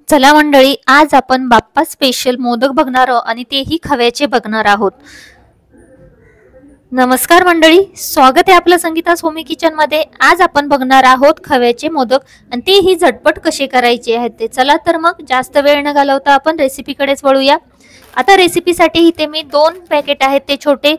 चला मंडळी, आज आपण बाप्पा स्पेशल मोदक बघणार आहोत आणि तेही खव्याचे बघणार आहोत। नमस्कार मंडळी, स्वागत आहे आपलं संगीता सोमी किचन मध्ये। आज आपण बघणार आहोत खव्याचे मोदक आणि तेही झटपट कसे करायचे आहेत ते। चला तर मग जास्त वेळ न घालवता आपण रेसिपीकडेच वळूया। आता रेसिपीसाठी इथे मी 2 पॅकेट आहेत ते छोटे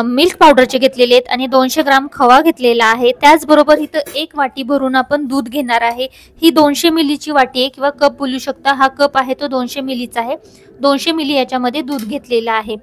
मिल्क पावडरचे घेतलेले आहेत आणि 200 ग्राम खवा घेतलेला आहे। त्याचबरोबर इथं 1 वाटी भरून आपण दूध घेणार आहे। ही 200 मिलीची वाटी आहे किंवा कप बोलू शकता। हा कप आहे तो 200 मिलीचा आहे। 200 मिली याच्यामध्ये दूध घेतलेला आहे।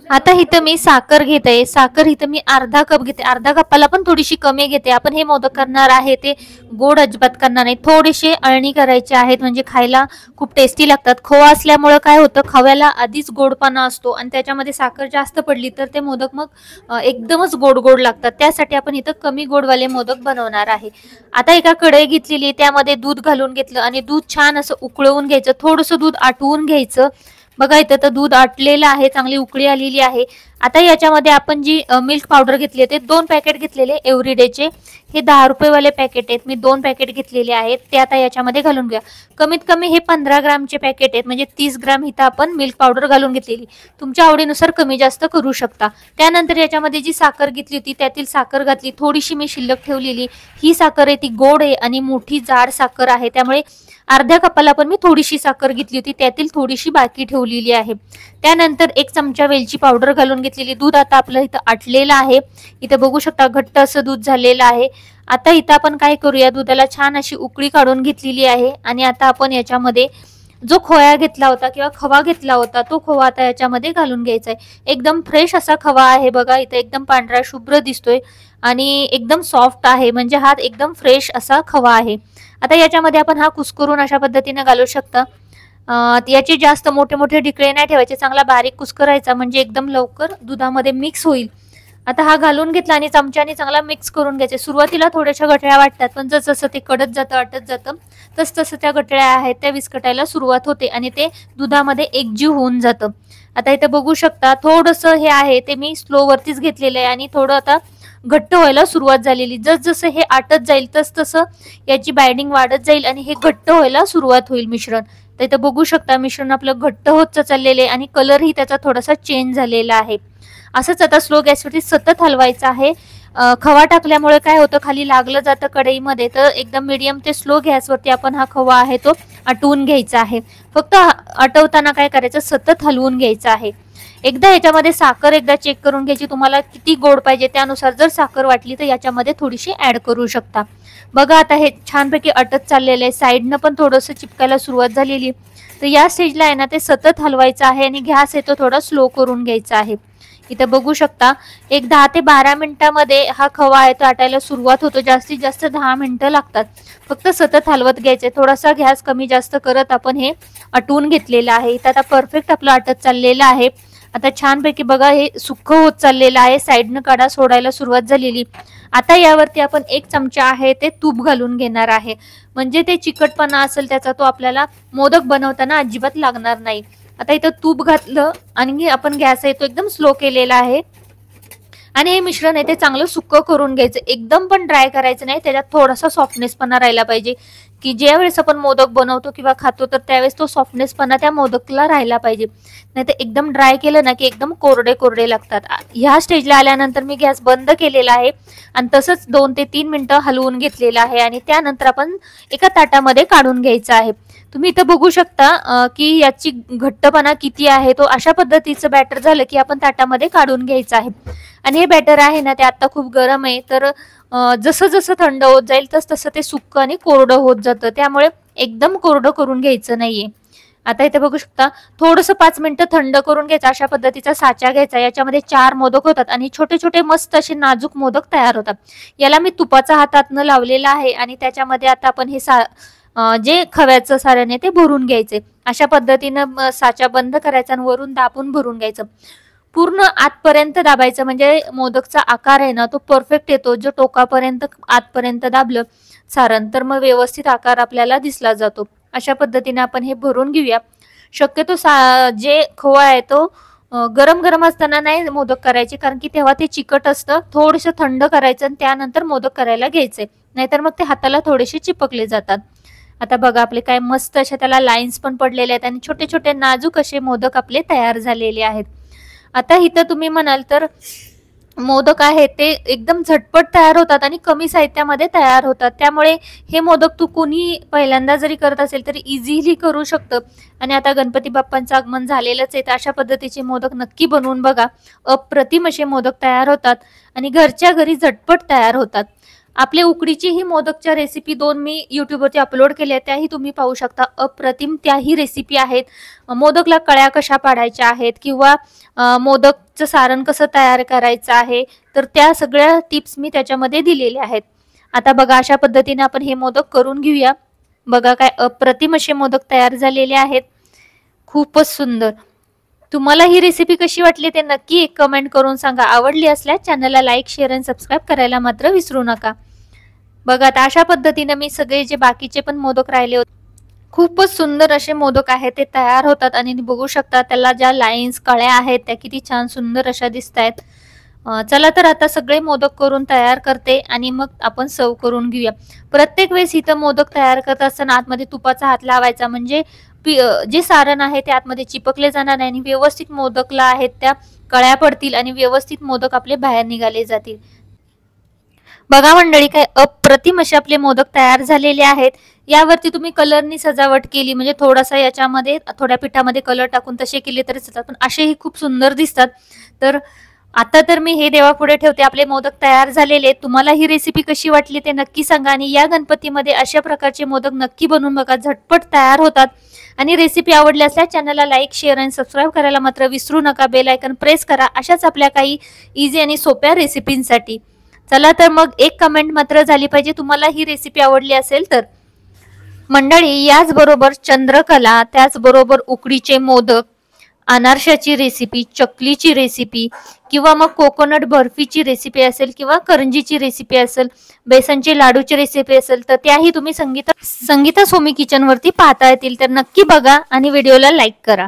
आता इथं मी साखर घेते। साखर इथं मी अर्धा कप घेते। अर्धा कपाला पण थोडीशी कमी घेते। आपण हे मोदक करणार आहे ते गोड अजिबात करणार नाही, थोडेसे अळणी करायचे आहेत म्हणजे खायला खूप टेस्टी लागतात। खोवा असल्यामुळे काय होतं, खव्याला आधीच गोडपणा असतो आणि त्याच्यामध्ये साखर जास्त पडली तर ते मोदक मग एकदमच गोड गोड लागतात। त्यासाठी आपण इथं कमी गोडवाले मोदक बनवणार आहे। आता एका कढई घेतलेली, त्यामध्ये दूध घालून घेतलं आणि दूध छान असं उकळवून घ्यायचं। थोडंसं दूध आटवून घ्यायचं। बघा इथं तर दूध आटलेलं आहे, चांगली उकळी आलेली आहे। आता याच्यामध्ये आपण जी मिल्क पावडर घेतली ते 2 पॅकेट घेतलेले एव्हरीडेचे, हे 10 रुपये वाले पॅकेट आहेत। मी 2 पॅकेट घेतलेले आहेत ते आता याच्यामध्ये घालून घ्या। कमीत कमी हे 15 ग्रामचे पॅकेट आहेत म्हणजे 30 ग्राम इथं आपण मिल्क पावडर घालून घेतलेली। तुमच्या आवडीनुसार कमी जास्त करू शकता। त्यानंतर याच्यामध्ये जी साखर घेतली होती त्यातील साखर घातली, थोडीशी मी शिल्लक ठेवलेली। ही साखर आहे ती गोड आहे आणि मोठी जाड साखर आहे, त्यामुळे अर्ध्या कपाला पण मी थोडीशी साखर घेतली होती, त्यातील थोडीशी बाकी ठेवलेली आहे। त्यानंतर 1 चमचा वेलची पावडर घालून घेतलेली। दूध आता आपलं इथं आटलेलं आहे, इथं बघू शकता घट्ट असं दूध झालेलं आहे। आता इथं आपण काय करूया, दुधाला छान अशी उकळी काढून घेतलेली आहे आणि आता आपण याच्यामध्ये जो खोया घेतला होता किंवा खवा घेतला होता तो खवा आता याच्यामध्ये घालून घ्यायचा आहे। एकदम फ्रेश असा खवा आहे, बघा इथं एकदम पांढरा शुभ्र दिसतोय आणि एकदम सॉफ्ट आहे, म्हणजे हा एकदम फ्रेश असा खवा आहे। आता याच्यामध्ये आपण हा कुस्करून अशा पद्धतीने घालू शकता। याचे जास्त मोठे मोठे ढिकळे नाही ठेवायचे, चांगला बारीक कुस्करायचा म्हणजे एकदम लवकर दुधामध्ये मिक्स होईल। आता हा घालून घेतला आणि चमच्याने चांगला मिक्स करून घ्यायचे। सुरुवातीला थोड्याशा गठळ्या वाटतात, पण जसं ते कडत जातं आटत जातं तसं त्या गठळ्या आहेत त्या विस्कटायला सुरुवात होते आणि ते दुधामध्ये एकजीव होऊन जातं। आता इथे बघू शकता थोडंसं हे आहे ते मी स्लो वरतीच घेतलेलं आहे आणि थोडं आता घट्ट व्हायला सुरुवात झालेली। जसं हे आटत जाईल तसं याची बाइंडिंग वाढत जाईल आणि हे घट्ट व्हायला सुरुवात होईल मिश्रण। तर इथे बघू शकता मिश्रण आपलं घट्ट होत चाललेले आणि कलरही त्याचा थोडासा चेंज झालेला आहे। असंच आता स्लो गॅसवरती सतत हलवायचं आहे। खवा टाकल्यामुळे काय होतं, खाली लागलं जातं कढईमध्ये, तर एकदम मीडियम ते स्लो गॅसवरती आपण हा खवा आहे तो आटवून घ्यायचा आहे। फक्त आटवताना काय करायचं, सतत हलवून घ्यायचं आहे। एकदा याच्यामध्ये साखर एकदा चेक करून घ्यायची, तुम्हाला किती गोड पाहिजे त्यानुसार जर साखर वाटली तर याच्यामध्ये थोडीशी ऍड करू शकता। बघा आता हे छानपैकी अटत चाललेलं आहे, साईडनं पण थोडंसं चिपकायला सुरुवात झालेली। तर या स्टेजला आहे ना ते सतत हलवायचं आहे आणि गॅस आहे तो थोडा स्लो करून घ्यायचा आहे। इथं बघू शकता एक 10 ते 12 मिनिटांमध्ये हा खवा आहे तो आटायला सुरुवात होतो। जास्तीत जास्त 10 मिनिटं लागतात, फक्त सतत हलवत घ्यायचे। थोडासा गॅस कमी जास्त करत आपण हे आटवून घेतलेलं आहे। इथं आता परफेक्ट आपलं आटत चाललेलं आहे। आता छानपैकी बघा हे सुक्क होत चाललेलं आहे, साईडनं काढा सोडायला सुरुवात झालेली। आता यावरती आपण 1 चमचा आहे ते तूप घालून घेणार आहे, म्हणजे ते चिकटपणा असेल त्याचा तो आपल्याला मोदक बनवताना अजिबात लागणार नाही। आता इथं तूप घातलं आणि आपण गॅस आहे तो एकदम स्लो केलेला आहे आणि हे मिश्रण आहे ते चांगलं सुक्क करून घ्यायचं। एकदम पण ड्राय करायचं नाही, त्याच्यात थोडासा सॉफ्टनेसपणा राहिला पाहिजे, की ज्यावेळेस आपण मोदक बनवतो किंवा खातो तर त्यावेळेस तो सॉफ्टनेसपणा त्या मोदकला राहिला पाहिजे। नाही तर एकदम ड्राय केलं ना की एकदम कोरडे कोरडे लागतात। ह्या स्टेजला आल्यानंतर मी गॅस बंद केलेला आहे आणि तसंच 2 ते 3 मिनिटं हलवून घेतलेलं आहे आणि त्यानंतर आपण एका ताटामध्ये काढून घ्यायचं आहे। तुम्ही इथं बघू शकता की याची घट्टपणा किती आहे, तो अशा पद्धतीचं बॅटर झालं की आपण ताटामध्ये काढून घ्यायचं आहे। आणि हे बॅटर आहे ना ते आता खूप गरम आहे, तर जसं जसं थंड होत जाईल तसं ते सुक्क आणि कोरडं होत जातं, त्यामुळे एकदम कोरडं करून घ्यायचं नाहीये। आता इथे बघू शकता थोडंसं 5 मिनिटं थंड करून घ्यायचं। अशा पद्धतीचा साचा घ्यायचा, याच्यामध्ये 4 मोदक होतात आणि छोटे छोटे मस्त असे नाजूक मोदक तयार होतात। याला मी तुपाचा हातातनं लावलेला आहे आणि त्याच्यामध्ये आता आपण हे जे खव्याचं सारण आहे ते भरून घ्यायचे। अशा पद्धतीनं साचा बंद करायचा आणि वरून दाबून भरून घ्यायचं। पूर्ण आतपर्यंत दाबायचं म्हणजे मोदकचा आकार आहे ना तो परफेक्ट येतो। जो टोकापर्यंत आतपर्यंत दाबलं सारण तर मग व्यवस्थित आकार आपल्याला दिसला जातो। अशा पद्धतीने आपण हे भरून घेऊया। शक्यतो जे खोवा आहे तो गरम गरम असताना नाही मोदक करायचे, कारण की तेव्हा ते चिकट असतं। थोडंसं थंड करायचं आणि त्यानंतर मोदक करायला घ्यायचे, नाहीतर मग ते हाताला थोडेसे चिपकले जातात। आता बघा आपले काय मस्त अशा त्याला लाईन्स पण पडलेले आहेत आणि छोटे छोटे नाजूक असे मोदक आपले तयार झालेले आहेत. आता इथं तुम्ही म्हणाल तर मोदक आहेत ते एकदम झटपट तयार होतात आणि कमी साहित्यामध्ये तयार होतात. त्यामुळे हे मोदक तू कोणी पहिल्यांदा जरी करत असेल तरी इझिली करू शकतं. आणि आता गणपती बाप्पांचं आगमन झालेलंच आहे, तर अशा पद्धतीचे मोदक नक्की बनवून बघा. अप्रतिम असे मोदक तयार होतात आणि घरच्या घरी झटपट तयार होतात. आपले उकडीची ही मोदकच्या रेसिपी 2 मी यूट्यूबवरती अपलोड केल्या, त्याही तुम्ही पाहू शकता. अप्रतिम त्याही रेसिपी आहेत. मोदकला कळ्या कशा पाडायच्या आहेत किंवा मोदकचं सारण कसं तयार करायचं आहे, तर त्या सगळ्या टिप्स मी त्याच्यामध्ये दिलेल्या आहेत. आता बघा अशा पद्धतीने आपण हे मोदक करून घेऊया. बघा काय अप्रतिम असे मोदक तयार झालेले आहेत. खूपच सुंदर. तुम्हाला ही रेसिपी कशी वाटली ते नक्की एक कमेंट करून सांगा. आवडली असल्यास चॅनलला लाईक, शेअर आणि सबस्क्राईब करायला मात्र विसरू नका. बघा आता अशा पद्धतीने मी सगळे जे बाकीचे पण मोदक राहिले होते, खूपच सुंदर असे मोदक आहेत ते तयार होतात. आणि बघू शकता त्याला ज्या लाईन्स कळ्या आहेत त्या किती छान सुंदर अशा दिसत आहेत. चला तर आता सगळे मोदक करून तयार करते आणि मग आपण सर्व करून घेऊया. प्रत्येक वेळेस इथं मोदक तयार करत असताना आतमध्ये तुपाचा हात लावायचा, म्हणजे जे सारण आहे ते आतमध्ये चिपकले जाणार नाही आणि व्यवस्थित मोदकला आहेत त्या कळ्या पडतील आणि व्यवस्थित मोदक आपले बाहेर निघाले जातील. बघा मंडळी काय अप्रतिम असे आपले मोदक तयार झालेले आहेत. यावरती तुम्ही कलरनी सजावट केली, म्हणजे थोडासा याच्यामध्ये थोड्या पिठामध्ये कलर टाकून तसे केले तरी चालतात, पण असेही खूप सुंदर दिसतात. तर आता तर मी हे देवापुढे ठेवते. आपले मोदक तयार झालेले. तुम्हाला ही रेसिपी कशी वाटली ते नक्की सांगा आणि या गणपतीमध्ये अशा प्रकारचे मोदक नक्की बनवून बघा. झटपट तयार होतात. आणि रेसिपी आवडली असल्यास चॅनलला लाईक, शेअर आणि सबस्क्राईब करायला मात्र विसरू नका. बेल आयकॉन प्रेस करा अशाच आपल्या काही इझी आणि सोप्या रेसिपींसाठी. चला तर मग एक कमेंट मात्र झाली पाहिजे तुम्हाला ही रेसिपी आवडली असेल तर. मंडळी याचबरोबर चंद्रकला, त्याचबरोबर उकडीचे मोदक, अनारशाची रेसिपी, चकलीची रेसिपी किंवा मग कोकोनट बर्फीची रेसिपी असेल किंवा करंजीची रेसिपी असेल, बेसनचे लाडूची रेसिपी असेल, तर त्याही तुम्ही संगीता सोमी किचन वरती पाहता येतील. तर नक्की बघा आणि व्हिडिओला लाईक करा.